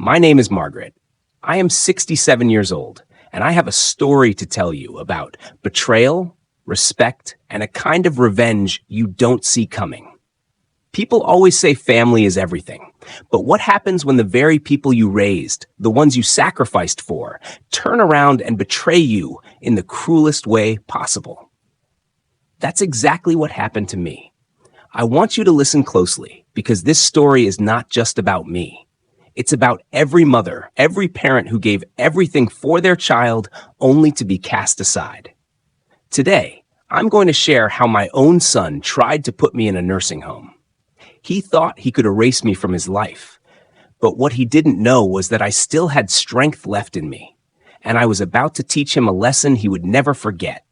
My name is Margaret. I am 67 years old, and I have a story to tell you about betrayal, respect, and a kind of revenge you don't see coming. People always say family is everything, but what happens when the very people you raised, the ones you sacrificed for, turn around and betray you in the cruelest way possible? That's exactly what happened to me. I want you to listen closely, because this story is not just about me. It's about every mother, every parent who gave everything for their child only to be cast aside. Today, I'm going to share how my own son tried to put me in a nursing home. He thought he could erase me from his life, but what he didn't know was that I still had strength left in me, and I was about to teach him a lesson he would never forget.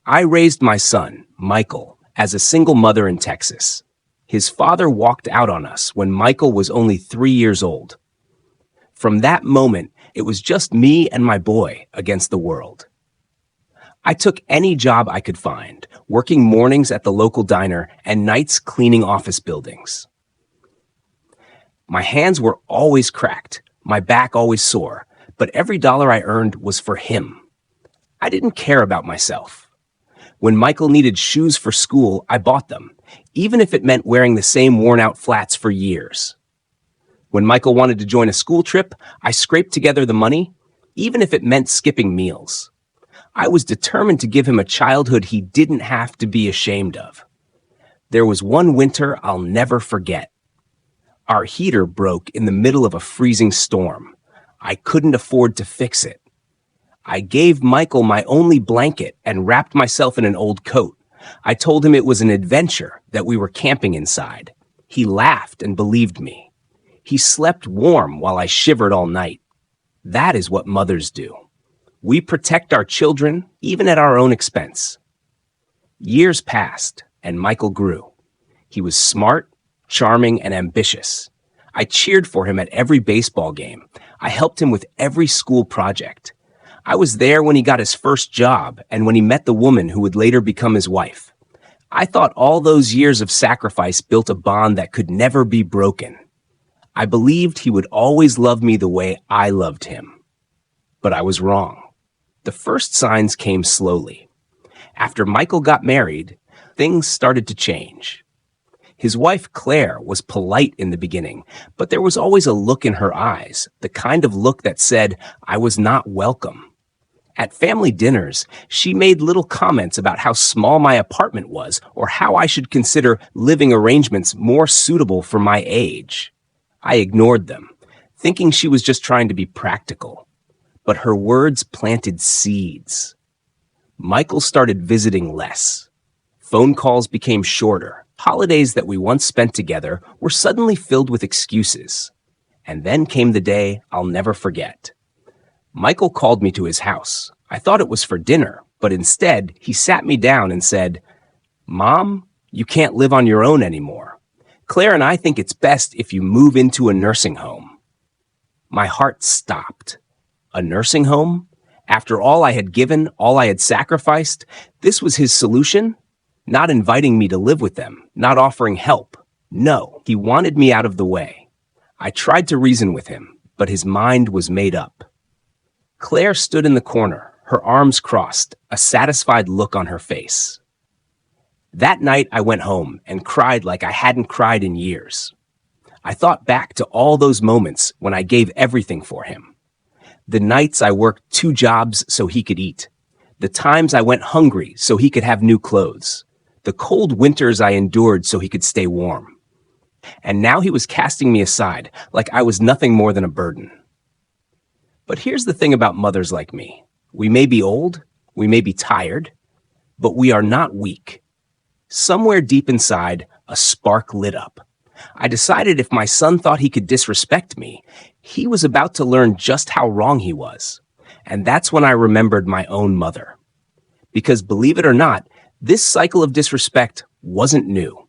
I raised my son, Michael, as a single mother in Texas. His father walked out on us when Michael was only 3 years old. From that moment, it was just me and my boy against the world. I took any job I could find, working mornings at the local diner and nights cleaning office buildings. My hands were always cracked, my back always sore, but every dollar I earned was for him. I didn't care about myself. When Michael needed shoes for school, I bought them, even if it meant wearing the same worn-out flats for years. When Michael wanted to join a school trip, I scraped together the money, even if it meant skipping meals. I was determined to give him a childhood he didn't have to be ashamed of. There was one winter I'll never forget. Our heater broke in the middle of a freezing storm. I couldn't afford to fix it. I gave Michael my only blanket and wrapped myself in an old coat. I told him it was an adventure, that we were camping inside. He laughed and believed me. He slept warm while I shivered all night. That is what mothers do. We protect our children, even at our own expense. Years passed, and Michael grew. He was smart, charming, and ambitious. I cheered for him at every baseball game. I helped him with every school project. I was there when he got his first job and when he met the woman who would later become his wife. I thought all those years of sacrifice built a bond that could never be broken. I believed he would always love me the way I loved him. But I was wrong. The first signs came slowly. After Michael got married, things started to change. His wife, Claire, was polite in the beginning, but there was always a look in her eyes, the kind of look that said, I was not welcome. At family dinners, she made little comments about how small my apartment was or how I should consider living arrangements more suitable for my age. I ignored them, thinking she was just trying to be practical. But her words planted seeds. Michael started visiting less. Phone calls became shorter. Holidays that we once spent together were suddenly filled with excuses. And then came the day I'll never forget. Michael called me to his house. I thought it was for dinner, but instead he sat me down and said, Mom, you can't live on your own anymore. Claire and I think it's best if you move into a nursing home. My heart stopped. A nursing home? After all I had given, all I had sacrificed, this was his solution? Not inviting me to live with them, not offering help. No, he wanted me out of the way. I tried to reason with him, but his mind was made up. Claire stood in the corner, her arms crossed, a satisfied look on her face. That night I went home and cried like I hadn't cried in years. I thought back to all those moments when I gave everything for him. The nights I worked 2 jobs so he could eat. The times I went hungry so he could have new clothes. The cold winters I endured so he could stay warm. And now he was casting me aside like I was nothing more than a burden. But here's the thing about mothers like me. We may be old, we may be tired, but we are not weak. Somewhere deep inside, a spark lit up. I decided if my son thought he could disrespect me, he was about to learn just how wrong he was. And that's when I remembered my own mother. Because believe it or not, this cycle of disrespect wasn't new.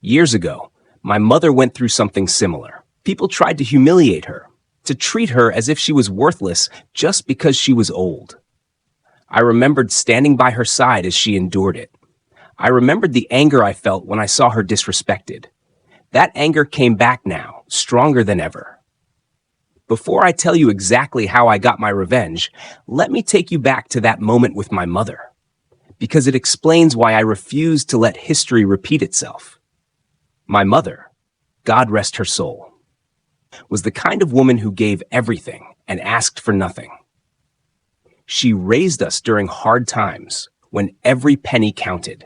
Years ago, my mother went through something similar. People tried to humiliate her, to treat her as if she was worthless just because she was old. I remembered standing by her side as she endured it. I remembered the anger I felt when I saw her disrespected. That anger came back now, stronger than ever. Before I tell you exactly how I got my revenge, let me take you back to that moment with my mother, because it explains why I refuse to let history repeat itself. My mother, God rest her soul, was the kind of woman who gave everything and asked for nothing. She raised us during hard times when every penny counted.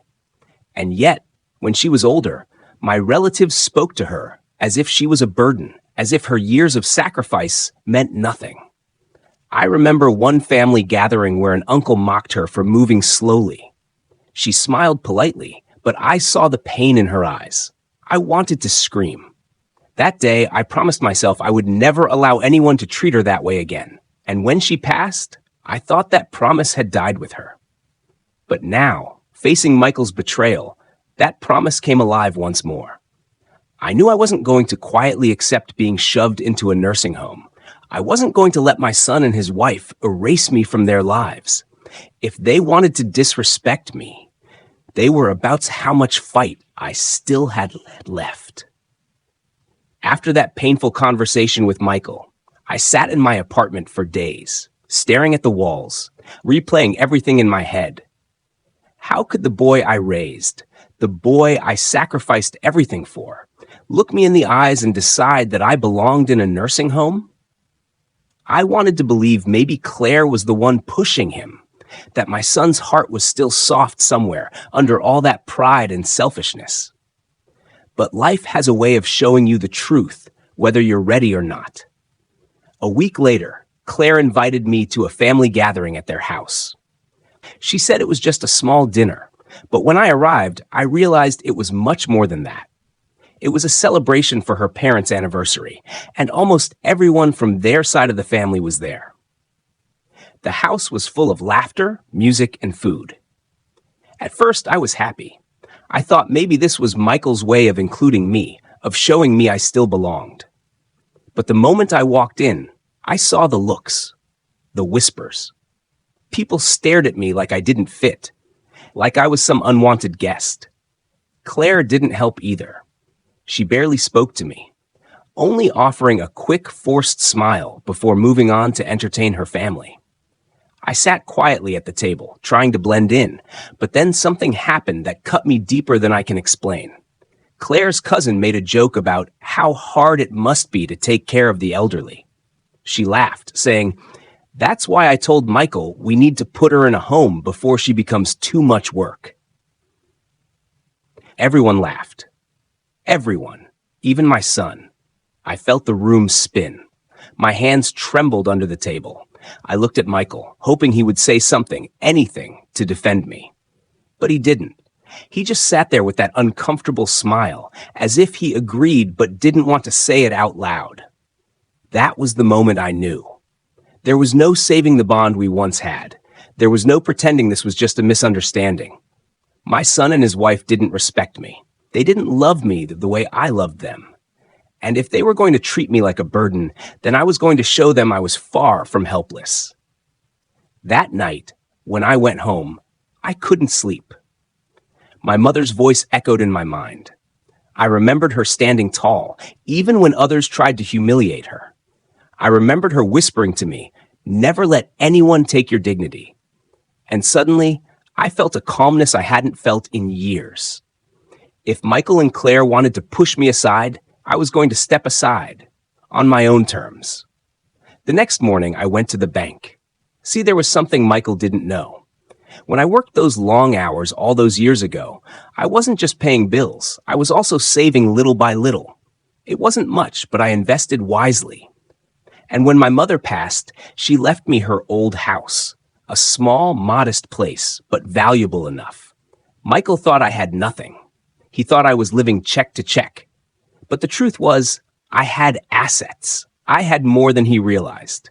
And yet, when she was older, my relatives spoke to her as if she was a burden, as if her years of sacrifice meant nothing. I remember one family gathering where an uncle mocked her for moving slowly. She smiled politely, but I saw the pain in her eyes. I wanted to scream. That day, I promised myself I would never allow anyone to treat her that way again. And when she passed, I thought that promise had died with her. But now, facing Michael's betrayal, that promise came alive once more. I knew I wasn't going to quietly accept being shoved into a nursing home. I wasn't going to let my son and his wife erase me from their lives. If they wanted to disrespect me, they were about how much fight I still had left. After that painful conversation with Michael, I sat in my apartment for days, staring at the walls, replaying everything in my head. How could the boy I raised, the boy I sacrificed everything for, look me in the eyes and decide that I belonged in a nursing home? I wanted to believe maybe Claire was the one pushing him, that my son's heart was still soft somewhere under all that pride and selfishness. But life has a way of showing you the truth, whether you're ready or not. A week later, Claire invited me to a family gathering at their house. She said it was just a small dinner, but when I arrived, I realized it was much more than that. It was a celebration for her parents' anniversary, and almost everyone from their side of the family was there. The house was full of laughter, music, and food. At first, I was happy. I thought maybe this was Michael's way of including me, of showing me I still belonged. But the moment I walked in, I saw the looks, the whispers. People stared at me like I didn't fit, like I was some unwanted guest. Claire didn't help either. She barely spoke to me, only offering a quick, forced smile before moving on to entertain her family. I sat quietly at the table, trying to blend in, but then something happened that cut me deeper than I can explain. Claire's cousin made a joke about how hard it must be to take care of the elderly. She laughed, saying, "That's why I told Michael we need to put her in a home before she becomes too much work." Everyone laughed. Everyone, even my son. I felt the room spin. My hands trembled under the table. I looked at Michael, hoping he would say something, anything, to defend me. But he didn't. He just sat there with that uncomfortable smile, as if he agreed but didn't want to say it out loud. That was the moment I knew. There was no saving the bond we once had. There was no pretending this was just a misunderstanding. My son and his wife didn't respect me. They didn't love me the way I loved them. And if they were going to treat me like a burden, then I was going to show them I was far from helpless. That night, when I went home, I couldn't sleep. My mother's voice echoed in my mind. I remembered her standing tall, even when others tried to humiliate her. I remembered her whispering to me, "Never let anyone take your dignity." And suddenly, I felt a calmness I hadn't felt in years. If Michael and Claire wanted to push me aside, I was going to step aside, on my own terms. The next morning, I went to the bank. See, there was something Michael didn't know. When I worked those long hours all those years ago, I wasn't just paying bills. I was also saving little by little. It wasn't much, but I invested wisely. And when my mother passed, she left me her old house, a small, modest place, but valuable enough. Michael thought I had nothing. He thought I was living check to check. But the truth was, I had assets. I had more than he realized.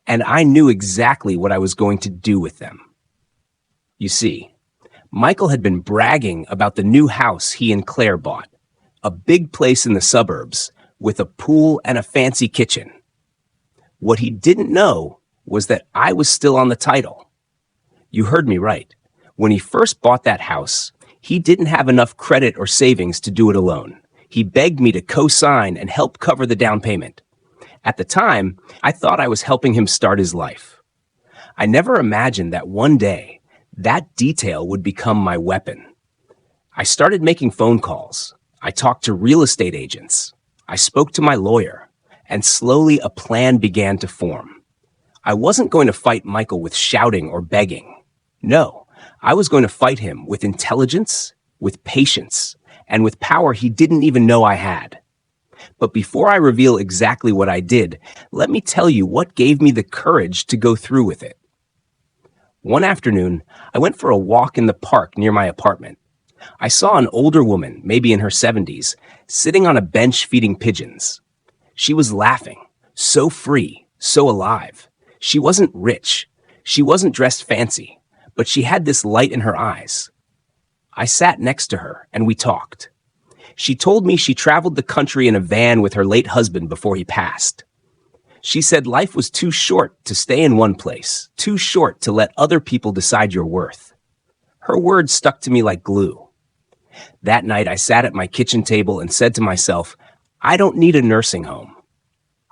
And I knew exactly what I was going to do with them. You see, Michael had been bragging about the new house he and Claire bought, a big place in the suburbs with a pool and a fancy kitchen. What he didn't know was that I was still on the title. You heard me right. When he first bought that house, he didn't have enough credit or savings to do it alone. He begged me to co-sign and help cover the down payment. At the time, I thought I was helping him start his life. I never imagined that one day, that detail would become my weapon. I started making phone calls. I talked to real estate agents. I spoke to my lawyer, and slowly a plan began to form. I wasn't going to fight Michael with shouting or begging. No, I was going to fight him with intelligence, with patience, and with power he didn't even know I had. But before I reveal exactly what I did, let me tell you what gave me the courage to go through with it. One afternoon, I went for a walk in the park near my apartment. I saw an older woman, maybe in her 70s, sitting on a bench feeding pigeons. She was laughing, so free, so alive. She wasn't rich. She wasn't dressed fancy, but she had this light in her eyes. I sat next to her and we talked. She told me she traveled the country in a van with her late husband before he passed. She said life was too short to stay in one place, too short to let other people decide your worth. Her words stuck to me like glue. That night I sat at my kitchen table and said to myself, I don't need a nursing home.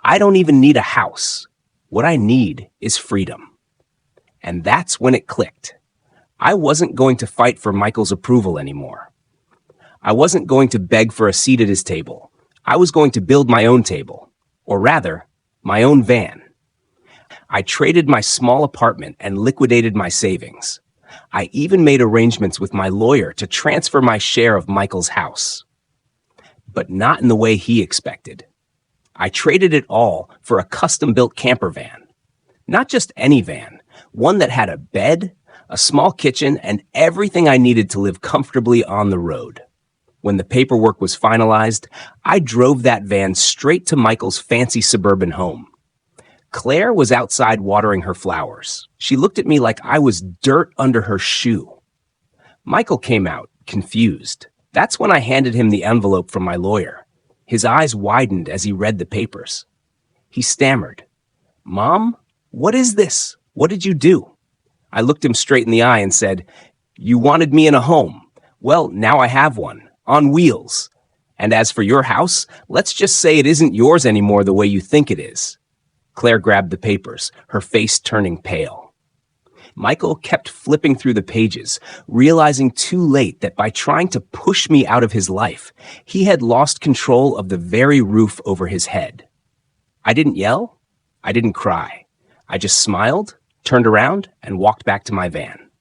I don't even need a house. What I need is freedom. And that's when it clicked. I wasn't going to fight for Michael's approval anymore. I wasn't going to beg for a seat at his table. I was going to build my own table, or rather, my own van. I traded my small apartment and liquidated my savings. I even made arrangements with my lawyer to transfer my share of Michael's house. But not in the way he expected. I traded it all for a custom-built camper van. Not just any van, one that had a bed, a small kitchen, and everything I needed to live comfortably on the road. When the paperwork was finalized, I drove that van straight to Michael's fancy suburban home. Claire was outside watering her flowers. She looked at me like I was dirt under her shoe. Michael came out, confused. That's when I handed him the envelope from my lawyer. His eyes widened as he read the papers. He stammered, "Mom, what is this? What did you do?" I looked him straight in the eye and said, "You wanted me in a home. Well, now I have one, on wheels. And as for your house, let's just say it isn't yours anymore the way you think it is." Claire grabbed the papers, her face turning pale. Michael kept flipping through the pages, realizing too late that by trying to push me out of his life, he had lost control of the very roof over his head. I didn't yell. I didn't cry. I just smiled, turned around, and walked back to my van.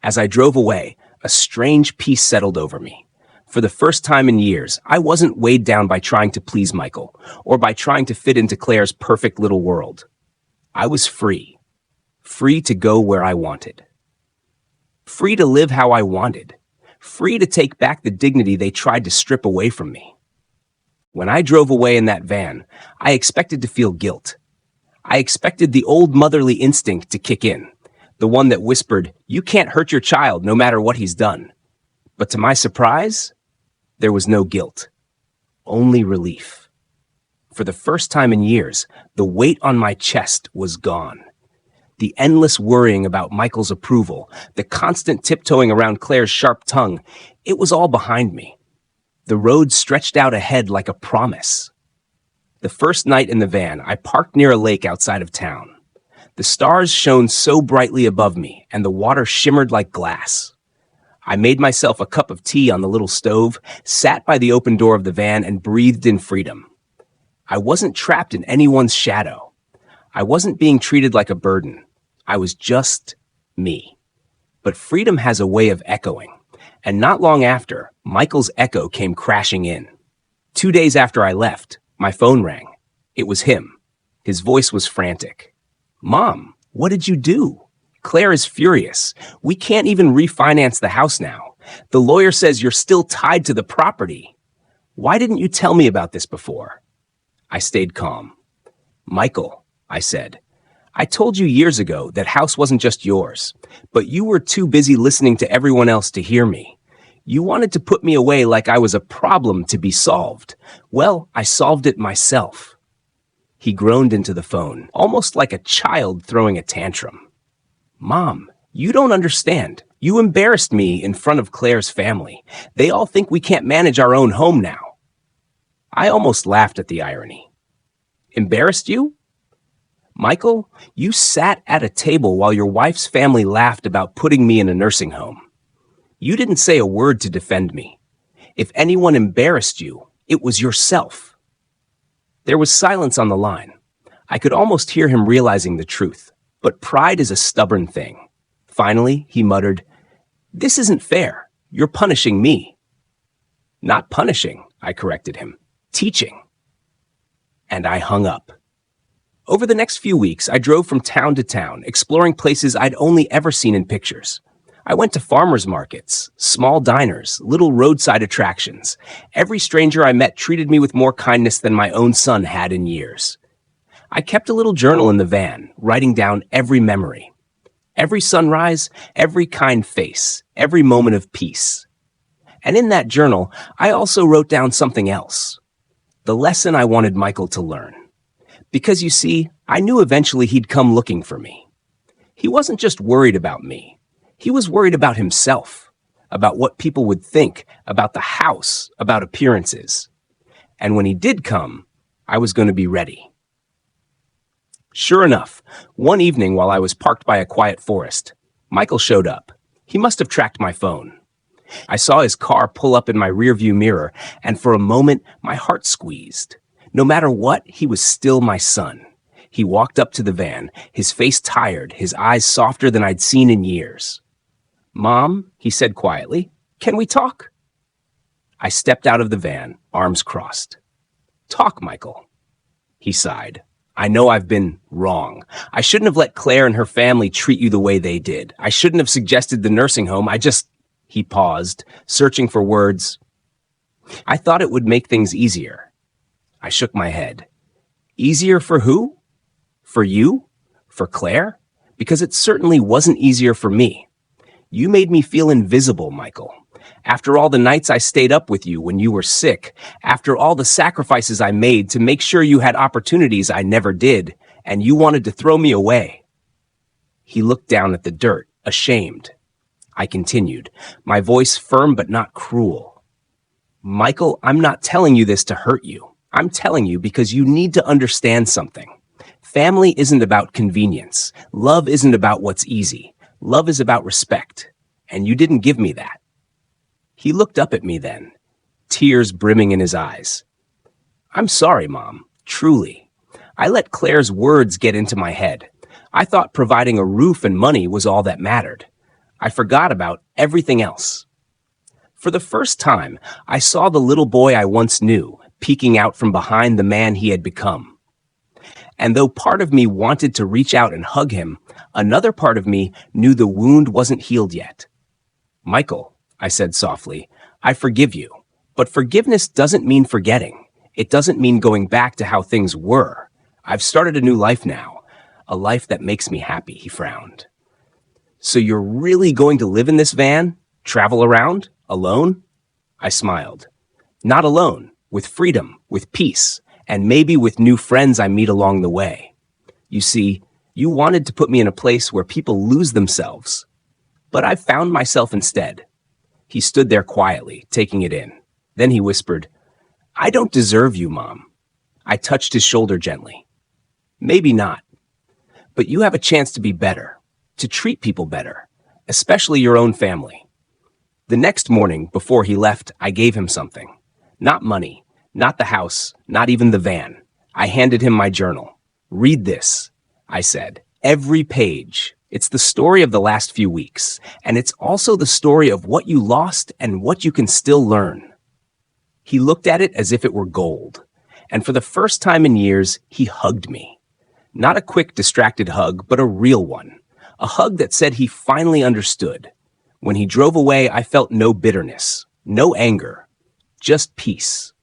As I drove away, a strange peace settled over me. For the first time in years, I wasn't weighed down by trying to please Michael or by trying to fit into Claire's perfect little world. I was free. Free to go where I wanted. Free to live how I wanted. Free to take back the dignity they tried to strip away from me. When I drove away in that van, I expected to feel guilt. I expected the old motherly instinct to kick in, the one that whispered, "You can't hurt your child no matter what he's done." But to my surprise, there was no guilt, only relief. For the first time in years, the weight on my chest was gone. The endless worrying about Michael's approval, the constant tiptoeing around Claire's sharp tongue, it was all behind me. The road stretched out ahead like a promise. The first night in the van, I parked near a lake outside of town. The stars shone so brightly above me, and the water shimmered like glass. I made myself a cup of tea on the little stove, sat by the open door of the van, and breathed in freedom. I wasn't trapped in anyone's shadow. I wasn't being treated like a burden. I was just me. But freedom has a way of echoing, and not long after, Michael's echo came crashing in. 2 days after I left, my phone rang. It was him. His voice was frantic. "Mom, what did you do? Claire is furious. We can't even refinance the house now. The lawyer says you're still tied to the property. Why didn't you tell me about this before?" I stayed calm. "Michael," I said, "I told you years ago that house wasn't just yours, but you were too busy listening to everyone else to hear me. You wanted to put me away like I was a problem to be solved. Well, I solved it myself." He groaned into the phone, almost like a child throwing a tantrum. "Mom, you don't understand. You embarrassed me in front of Claire's family. They all think we can't manage our own home now." I almost laughed at the irony. Embarrassed you? Michael, you sat at a table while your wife's family laughed about putting me in a nursing home. You didn't say a word to defend me. If anyone embarrassed you, it was yourself. There was silence on the line. I could almost hear him realizing the truth, but pride is a stubborn thing. Finally, he muttered, "This isn't fair. You're punishing me." "Not punishing," I corrected him. "Teaching." And I hung up. Over the next few weeks, I drove from town to town, exploring places I'd only ever seen in pictures. I went to farmers markets, small diners, little roadside attractions. Every stranger I met treated me with more kindness than my own son had in years. I kept a little journal in the van, writing down every memory. Every sunrise, every kind face, every moment of peace. And in that journal, I also wrote down something else. The lesson I wanted Michael to learn. Because you see, I knew eventually he'd come looking for me. He wasn't just worried about me. He was worried about himself, about what people would think, about the house, about appearances. And when he did come, I was going to be ready. Sure enough, one evening while I was parked by a quiet forest, Michael showed up. He must have tracked my phone. I saw his car pull up in my rearview mirror, and for a moment, my heart squeezed. No matter what, he was still my son. He walked up to the van, his face tired, his eyes softer than I'd seen in years. "Mom," he said quietly, "can we talk?" I stepped out of the van, arms crossed. "Talk, Michael." He sighed. "I know I've been wrong. I shouldn't have let Claire and her family treat you the way they did. I shouldn't have suggested the nursing home. He paused, searching for words. "I thought it would make things easier." I shook my head. "Easier for who? For you? For Claire? Because it certainly wasn't easier for me. You made me feel invisible, Michael. After all the nights I stayed up with you when you were sick, after all the sacrifices I made to make sure you had opportunities I never did, and you wanted to throw me away." He looked down at the dirt, ashamed. I continued, my voice firm but not cruel. "Michael, I'm not telling you this to hurt you. I'm telling you because you need to understand something. Family isn't about convenience. Love isn't about what's easy. Love is about respect. And you didn't give me that." He looked up at me then, tears brimming in his eyes. "I'm sorry, Mom. Truly. I let Claire's words get into my head. I thought providing a roof and money was all that mattered. I forgot about everything else." For the first time, I saw the little boy I once knew, peeking out from behind the man he had become. And though part of me wanted to reach out and hug him, another part of me knew the wound wasn't healed yet. "Michael," I said softly, "I forgive you. But forgiveness doesn't mean forgetting. It doesn't mean going back to how things were. I've started a new life now, a life that makes me happy," he frowned. "So you're really going to live in this van? Travel around? Alone?" I smiled. "Not alone. With freedom, with peace, and maybe with new friends I meet along the way. You see, you wanted to put me in a place where people lose themselves. But I've found myself instead." He stood there quietly, taking it in. Then he whispered, "I don't deserve you, Mom." I touched his shoulder gently. "Maybe not. But you have a chance to be better, to treat people better, especially your own family." The next morning, before he left, I gave him something. Not money, not the house, not even the van. I handed him my journal. "Read this," I said. "Every page. It's the story of the last few weeks, and it's also the story of what you lost and what you can still learn." He looked at it as if it were gold, and for the first time in years, he hugged me. Not a quick, distracted hug, but a real one. A hug that said he finally understood. When he drove away, I felt no bitterness, no anger. Just peace.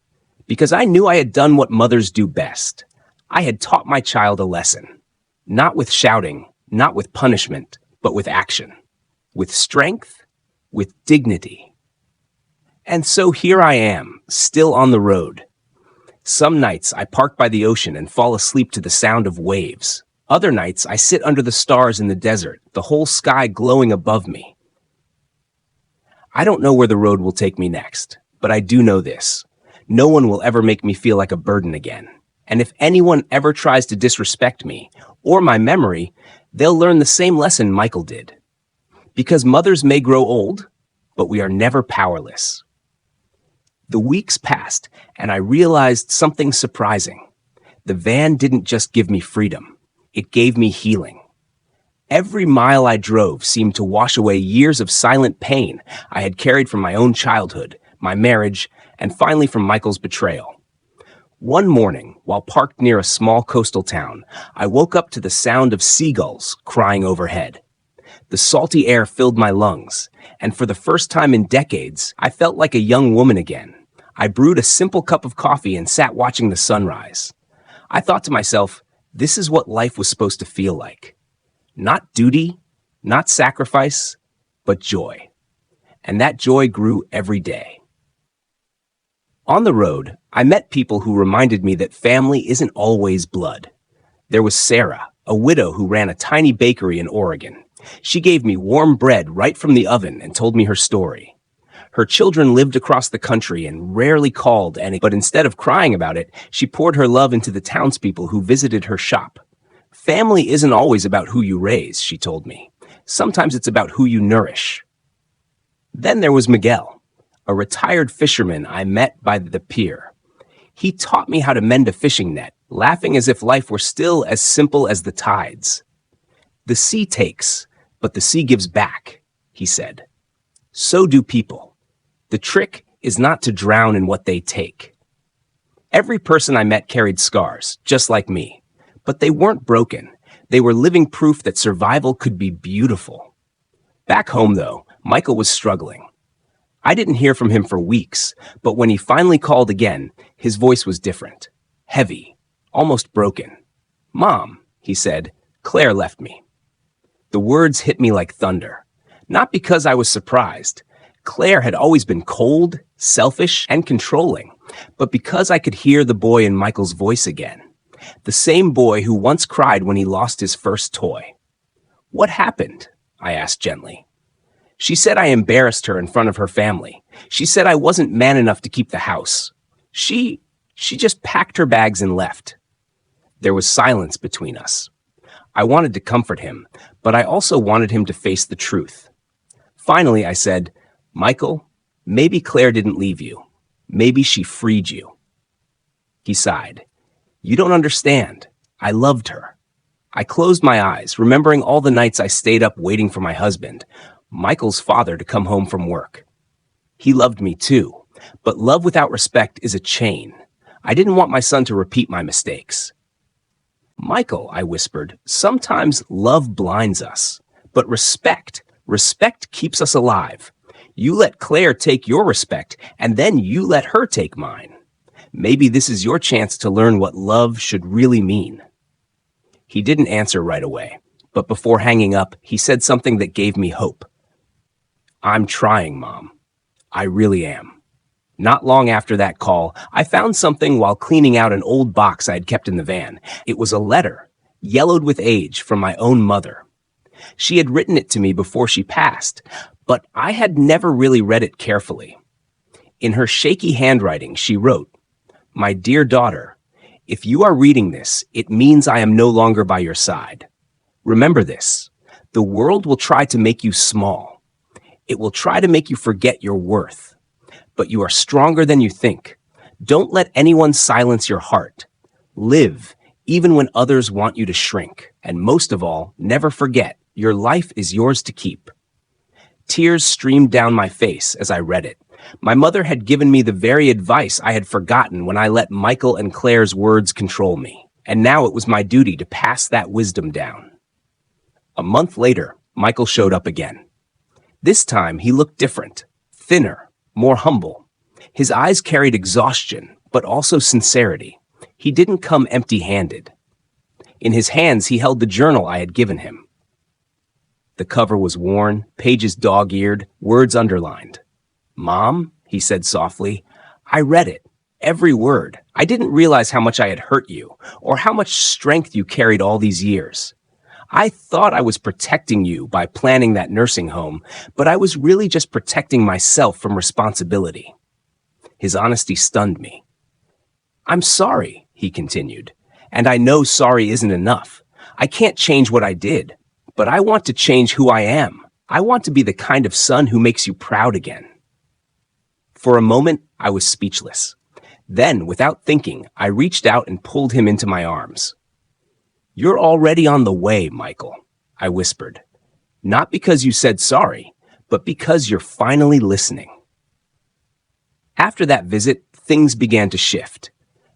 Because I knew I had done what mothers do best. I had taught my child a lesson. Not with shouting, not with punishment, but with action. With strength, with dignity. And so here I am, still on the road. Some nights I park by the ocean and fall asleep to the sound of waves. Other nights I sit under the stars in the desert, the whole sky glowing above me. I don't know where the road will take me next. But I do know this. No one will ever make me feel like a burden again. And if anyone ever tries to disrespect me or my memory, they'll learn the same lesson Michael did. Because mothers may grow old, but we are never powerless. The weeks passed, and I realized something surprising. The van didn't just give me freedom. It gave me healing. Every mile I drove seemed to wash away years of silent pain I had carried from my own childhood, my marriage, and finally from Michael's betrayal. One morning, while parked near a small coastal town, I woke up to the sound of seagulls crying overhead. The salty air filled my lungs, and for the first time in decades, I felt like a young woman again. I brewed a simple cup of coffee and sat watching the sunrise. I thought to myself, this is what life was supposed to feel like. Not duty, not sacrifice, but joy. And that joy grew every day. On the road, I met people who reminded me that family isn't always blood. There was Sarah, a widow who ran a tiny bakery in Oregon. She gave me warm bread right from the oven and told me her story. Her children lived across the country and rarely called but instead of crying about it, she poured her love into the townspeople who visited her shop. Family isn't always about who you raise, she told me. Sometimes it's about who you nourish. Then there was Miguel, a retired fisherman I met by the pier. He taught me how to mend a fishing net, laughing as if life were still as simple as the tides. The sea takes, but the sea gives back, he said. So do people. The trick is not to drown in what they take. Every person I met carried scars, just like me. But they weren't broken. They were living proof that survival could be beautiful. Back home, though, Michael was struggling. I didn't hear from him for weeks, but when he finally called again, his voice was different. Heavy, almost broken. "Mom," he said, "Claire left me." The words hit me like thunder. Not because I was surprised. Claire had always been cold, selfish, and controlling, but because I could hear the boy in Michael's voice again. The same boy who once cried when he lost his first toy. "What happened?" I asked gently. She said I embarrassed her in front of her family. She said I wasn't man enough to keep the house. She just packed her bags and left. There was silence between us. I wanted to comfort him, but I also wanted him to face the truth. Finally, I said, "Michael, maybe Claire didn't leave you. Maybe she freed you." He sighed. "You don't understand. I loved her." I closed my eyes, remembering all the nights I stayed up waiting for my husband, Michael's father, to come home from work. He loved me too, but love without respect is a chain. I didn't want my son to repeat my mistakes. "Michael," I whispered, "sometimes love blinds us, but respect keeps us alive. You let Claire take your respect, and then you let her take mine. Maybe this is your chance to learn what love should really mean." He didn't answer right away, but before hanging up, he said something that gave me hope. "I'm trying, Mom. I really am." Not long after that call, I found something while cleaning out an old box I had kept in the van. It was a letter, yellowed with age, from my own mother. She had written it to me before she passed, but I had never really read it carefully. In her shaky handwriting, she wrote, "My dear daughter, if you are reading this, it means I am no longer by your side. Remember this, the world will try to make you small. It will try to make you forget your worth. But you are stronger than you think. Don't let anyone silence your heart. Live, even when others want you to shrink. And most of all, never forget, your life is yours to keep." Tears streamed down my face as I read it. My mother had given me the very advice I had forgotten when I let Michael and Claire's words control me. And now it was my duty to pass that wisdom down. A month later, Michael showed up again. This time, he looked different, thinner, more humble. His eyes carried exhaustion, but also sincerity. He didn't come empty-handed. In his hands, he held the journal I had given him. The cover was worn, pages dog-eared, words underlined. "Mom," he said softly, "I read it, every word. I didn't realize how much I had hurt you, or how much strength you carried all these years. I thought I was protecting you by planning that nursing home, but I was really just protecting myself from responsibility." His honesty stunned me. "I'm sorry," he continued. And I know sorry isn't enough. I can't change what I did, but I want to change who I am. I want to be the kind of son who makes you proud again. For a moment, I was speechless. Then, without thinking, I reached out and pulled him into my arms. You're already on the way, Michael, I whispered. Not because you said sorry, but because you're finally listening. After that visit, things began to shift.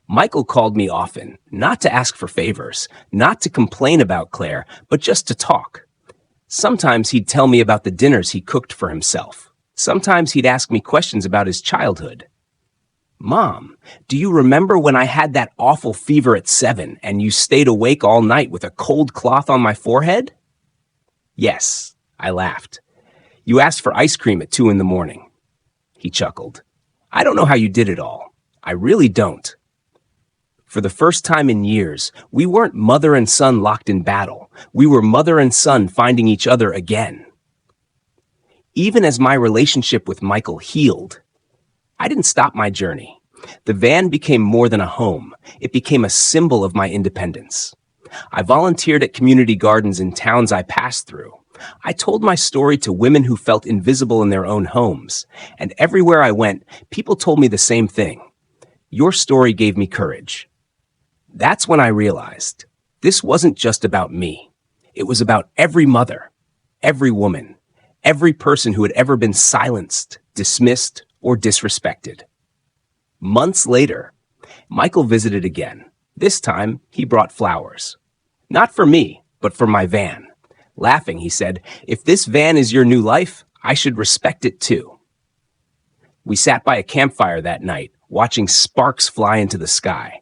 Michael called me often, not to ask for favors, not to complain about Claire, but just to talk. Sometimes he'd tell me about the dinners he cooked for himself. Sometimes he'd ask me questions about his childhood. Mom, do you remember when I had that awful fever at 7 and you stayed awake all night with a cold cloth on my forehead? Yes, I laughed. You asked for ice cream at 2 a.m. He chuckled. I don't know how you did it all. I really don't. For the first time in years, we weren't mother and son locked in battle. We were mother and son finding each other again. Even as my relationship with Michael healed, I didn't stop my journey. The van became more than a home. It became a symbol of my independence. I volunteered at community gardens in towns I passed through. I told my story to women who felt invisible in their own homes. And everywhere I went, people told me the same thing. Your story gave me courage. That's when I realized this wasn't just about me. It was about every mother, every woman, every person who had ever been silenced, dismissed, or disrespected. Months later, Michael visited again. This time, he brought flowers. Not for me, but for my van. Laughing, he said, "If this van is your new life, I should respect it too." We sat by a campfire that night, watching sparks fly into the sky.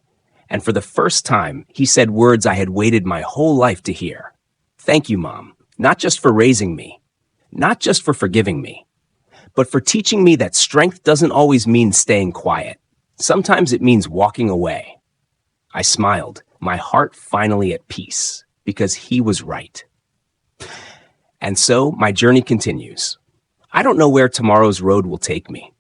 And for the first time, he said words I had waited my whole life to hear. Thank you, Mom, not just for raising me, not just for forgiving me, but for teaching me that strength doesn't always mean staying quiet. Sometimes it means walking away. I smiled, my heart finally at peace, because he was right. And so my journey continues. I don't know where tomorrow's road will take me.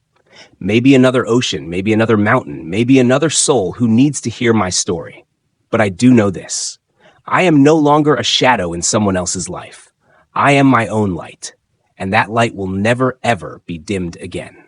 Maybe another ocean, maybe another mountain, maybe another soul who needs to hear my story. But I do know this. I am no longer a shadow in someone else's life. I am my own light, and that light will never, ever be dimmed again.